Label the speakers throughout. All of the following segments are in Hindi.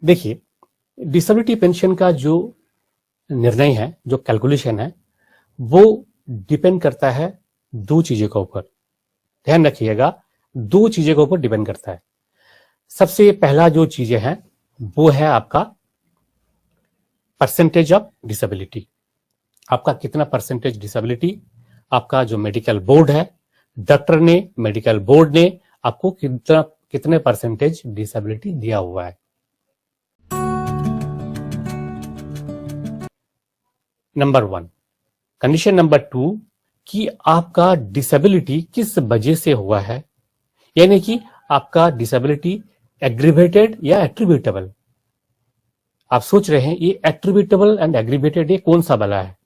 Speaker 1: देखिए, डिसेबिलिटी पेंशन का जो निर्णय है, जो कैलकुलेशन है, वो डिपेंड करता है दो चीजों के ऊपर। ध्यान रखिएगा, दो चीजों के ऊपर डिपेंड करता है। सबसे पहला जो चीजें हैं वो है आपका परसेंटेज ऑफ डिसेबिलिटी। आपका कितना परसेंटेज डिसेबिलिटी आपका जो मेडिकल बोर्ड है, डॉक्टर ने, मेडिकल बोर्ड ने आपको कितने परसेंटेज डिसेबिलिटी दिया हुआ है। नंबर 1। कंडीशन नंबर 2 कि आपका डिसेबिलिटी किस वजह से हुआ है, यानी कि आपका डिसेबिलिटी एग्रीवेटेड या एट्रीब्यूटेबल। आप सोच रहे हैं ये एट्रीब्यूटेबल एंड एग्रीवेटेड ये कौन सा वाला है।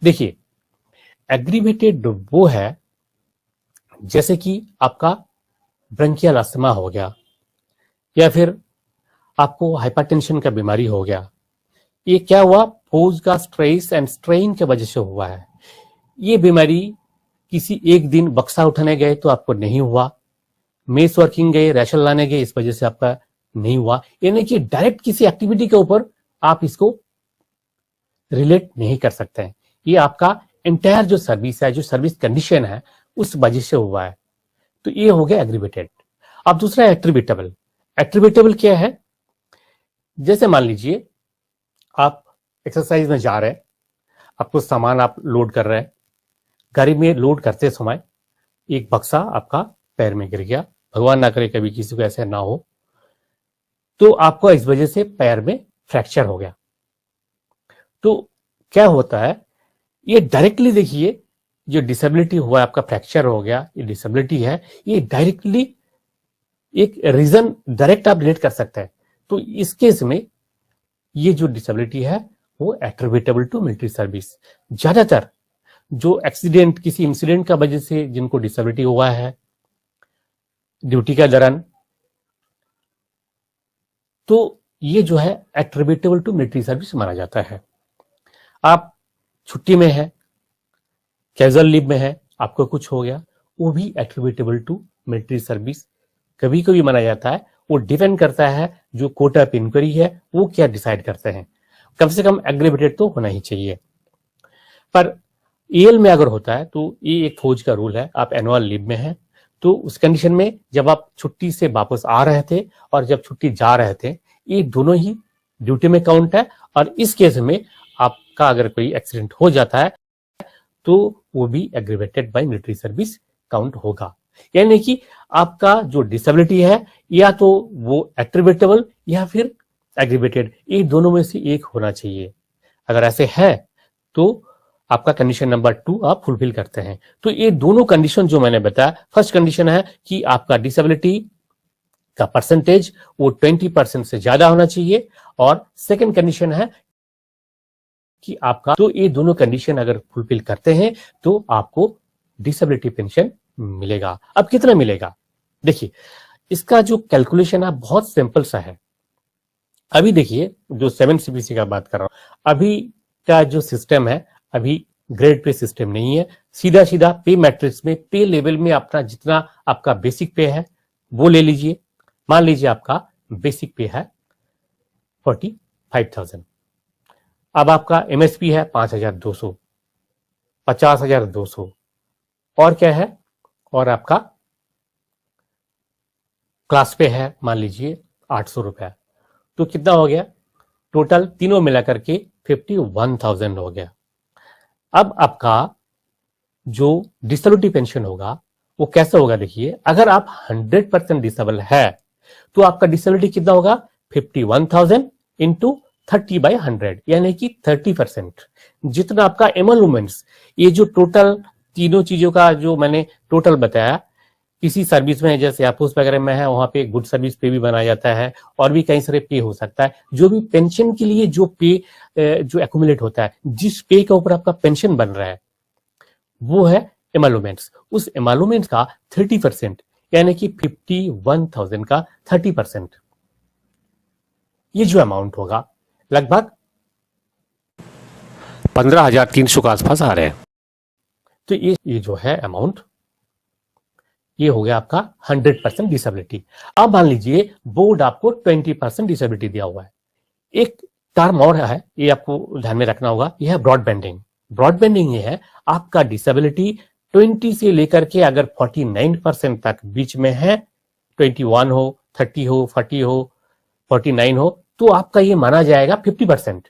Speaker 1: देखिए, एग्रीवेटेड वो है जैसे कि आपका ब्रंकियल अस्थमा हो गया, या फिर आपको हाइपरटेंशन का बीमारी हो गया। ये क्या हुआ, पोज का स्ट्रेस एंड स्ट्रेन के वजह से हुआ है। ये बीमारी किसी एक दिन बक्सा उठाने गए तो आपको नहीं हुआ, मेस वर्किंग गए, राशन लाने गए, इस वजह से आपका नहीं हुआ। यानी कि डायरेक्ट किसी एक्टिविटी के ऊपर आप इसको रिलेट नहीं कर सकते हैं। ये आपका एंटायर जो सर्विस है, जो सर्विस कंडीशन है, उस वजह से हुआ है। तो ये हो गया एग्रीवेटेड। अब दूसरा एट्रीब्यूटेबल। एट्रीब्यूटेबल क्या है, जैसे मान लीजिए आप एक्सरसाइज में जा रहे हैं, आपको सामान आप लोड कर रहे हैं, गाड़ी में लोड करते समय एक बक्सा आपका पैर में गिर गया, भगवान ना करे कभी किसी को ऐसे ना हो, तो आपको इस वजह से पैर में फ्रैक्चर हो गया। तो क्या होता है, ये डायरेक्टली देखिए, जो डिसेबिलिटी हुआ है, आपका फ्रैक्चर हो गया, ये डिसेबिलिटी है, ये डायरेक्टली एक रीजन डायरेक्ट आप रिलेट कर सकते हैं। तो इस केस में ये जो डिसेबिलिटी है वो एट्रीब्यूटेबल टू मिलिट्री सर्विस। ज्यादातर जो एक्सीडेंट, किसी इंसिडेंट का वजह से जिनको डिसेबिलिटी हुआ है ड्यूटी के दौरान, तो ये जो है एट्रीब्यूटेबल टू मिलिट्री सर्विस माना जाता है। आप छुट्टी में है, कैजुअल लीव में है, आपको कुछ हो गया, वो भी एट्रीब्यूटेबल टू मिलिट्री सर्विस कभी कभी माना जाता है। वो डिपेंड करता है जो कोर्ट ऑफ इंक्वायरी है वो क्या डिसाइड करते हैं। कम से कम एग्रीवेटेड तो होना ही चाहिए। पर एएल में अगर होता है तो ये एक फौज का रूल है, आप एनुअल लीव में हैं, तो उस कंडीशन में जब आप छुट्टी से वापस आ रहे थे और जब छुट्टी जा रहे थे, ये दोनों ही ड्यूटी में काउंट है। और इस केस में आपका अगर कोई एक्सीडेंट हो जाता है तो वो भी aggravated by military service count होगा। यानी कि आपका जो डिसेबिलिटी है या तो वो एट्रीब्यूटेबल या फिर एग्रीवेटेड, ये दोनों में से एक होना चाहिए। अगर ऐसे है तो आपका कंडीशन नंबर 2 आप फुलफिल करते हैं। तो ये दोनों कंडीशन जो मैंने बताया, फर्स्ट कंडीशन है कि आपका डिसेबिलिटी का परसेंटेज वो 20% से ज्यादा होना चाहिए, और सेकंड कंडीशन है कि आपका, तो ये दोनों कंडीशन अगर फुलफिल करते हैं तो आपको डिसेबिलिटी पेंशन मिलेगा। अब कितना मिलेगा, देखिए इसका जो कैलकुलेशन है बहुत सिंपल सा है। अभी देखिए, जो 7 CPC का बात कर रहा हूं, अभी का जो सिस्टम है, अभी ग्रेड पे सिस्टम नहीं है, सीधा सीधा पे मैट्रिक्स में, पे लेवल में अपना जितना आपका बेसिक पे है वो ले लीजिए। मान लीजिए आपका बेसिक पे है 45,000, अब आपका एमएसपी है 5,200, 50,200, और क्या है, और आपका क्लास पे है मान लीजिए 800 रुपया। तो कितना हो गया, टोटल तीनों मिलाकर के 51,000 हो गया। अब आपका जो डिसेबिलिटी पेंशन होगा वो कैसे होगा, देखिए अगर आप 100% डिसेबल है तो आपका डिसेबिलिटी कितना होगा, 51,000 इंटू 30/100, यानी कि 30%। जितना आपका एमोलुमेंट्स, ये जो टोटल तीनों चीजों का जो मैंने टोटल बताया, किसी सर्विस में जैसे एयरफोर्स वगैरह में है वहां पे गुड सर्विस पे भी बनाया जाता है, और भी कई सारे पे हो सकता है। जो भी पेंशन के लिए जो पे जो एक्यूमुलेट होता है, जिस पे के ऊपर आपका पेंशन बन रहा है वो है एमोलुमेंट्स। उस एमोलुमेंट्स का 30%, यानी कि 51,000 का 30%, ये जो अमाउंट होगा लगभग 15,300 के आसपास आ रहे हैं। तो ये जो है अमाउंट ये हो गया आपका 100% डिसेबिलिटी। अब मान लीजिए बोर्ड आपको 20% डिसेबिलिटी दिया हुआ है। एक टर्म और है, ये आपको ध्यान में रखना होगा, यह है ब्रॉडबैंडिंग। ब्रॉडबैंडिंग ये है आपका डिसेबिलिटी 20 से लेकर के अगर 49% तक बीच में है, 21 हो, 30 हो, 40 हो, 49 हो, तो आपका ये माना जाएगा 50%।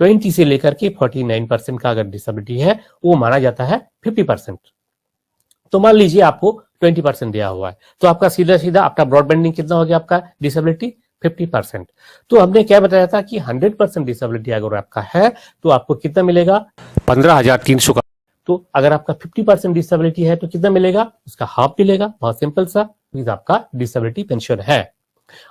Speaker 1: 20 से लेकर के 49% का अगर डिसेबिलिटी है वो माना जाता है 50%। तो मान लीजिए आपको 20% दिया हुआ है, तो आपका सीधा सीधा आपका ब्रॉडबैंडिंग कितना हो गया, आपका डिसेबिलिटी 50%। तो हमने क्या बताया था कि 100% डिसेबिलिटी अगर आपका है तो आपको कितना मिलेगा, 15,300 का। तो अगर आपका 50% डिसेबिलिटी है तो कितना मिलेगा, उसका हाफ मिलेगा। बहुत सिंपल सा, आपका डिसेबिलिटी पेंशन है।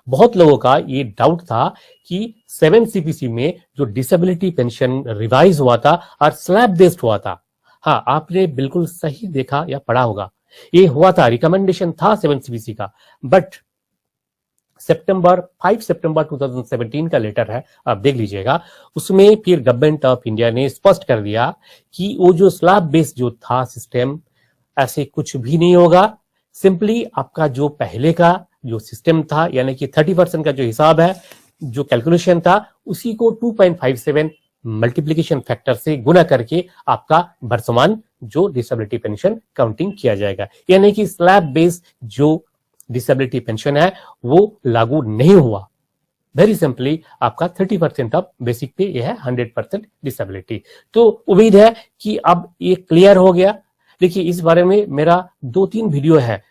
Speaker 1: बहुत लोगों का ये डाउट था कि 7 सीपीसी में जो डिसेबिलिटी पेंशन रिवाइज हुआ था और स्लैब बेस्ड हुआ था। हाँ, आपने बिल्कुल सही देखा या पढ़ा होगा, ये हुआ था, रिकमेंडेशन था 7 सीपीसी का, बट 5 सितंबर 2017 का लेटर है, आप देख लीजिएगा, उसमें फिर गवर्नमेंट ऑफ इंडिया ने स्पष्ट कर दिया कि वो जो स्लैब बेस्ड जो था सिस्टम, ऐसे कुछ भी नहीं होगा। सिंपली आपका जो पहले का जो सिस्टम था, यानी कि 30% का जो हिसाब है, जो कैलकुलेशन था, उसी को 2.57 मल्टीप्लीकेशन फैक्टर से गुना करके आपका वर्तमान जो डिसेबिलिटी पेंशन काउंटिंग किया जाएगा। यानी कि स्लैब बेस्ड जो डिसेबिलिटी पेंशन है वो लागू नहीं हुआ। वेरी सिंपली आपका 30% ऑफ बेसिक पे यह है 100% डिसेबिलिटी। तो उम्मीद है कि अब ये क्लियर हो गया। देखिए, इस बारे में मेरा 2-3 वीडियो है,